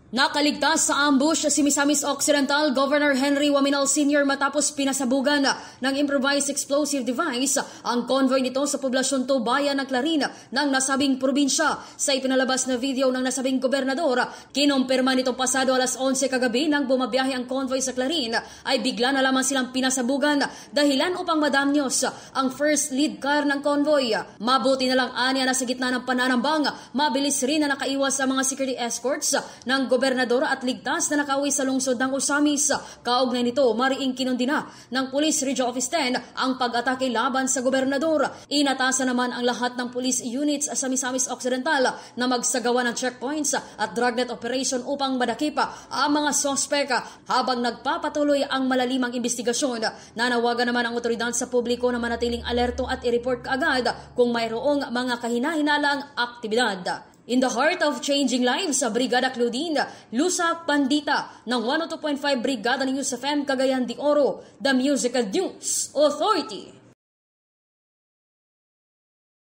Nakaligtas sa ambush si Misamis Occidental Governor Henry Waminal Sr. matapos pinasabugan ng improvised explosive device ang convoy nito sa poblasyon to bayan ng Clarin ng nasabing probinsya. Sa ipinalabas na video ng nasabing gobernador, kinumpirma nito pasado alas 11 kagabi nang bumabiyahe ang convoy sa Clarin ay bigla na lamang silang pinasabugan dahilan upang madamyos ang first lead car ng convoy. Mabuti na lang anya na sa gitna ng pananambang, mabilis rin na nakaiwas ang mga security escorts ng gobernador at ligtas na nakauwi sa lungsod ng Osamis. Kaugnay nito, mariing kinundina ng Police Region Office 10 ang pag-atake laban sa gobernador. Inatasan naman ang lahat ng police units sa Misamis Occidental na magsagawa ng checkpoints at dragnet operation upang madakip ang mga sospek habang nagpapatuloy ang malalimang investigasyon. Nanawagan naman ang otoridad sa publiko na manatiling alerto at i-report kaagad kung mayroong mga kahina-hinalang aktibidad. In the heart of changing lives, Brigada Claudine Lusak Pandita ng 102.5 Brigada News FM Cagayan de Oro, the Musical News Authority.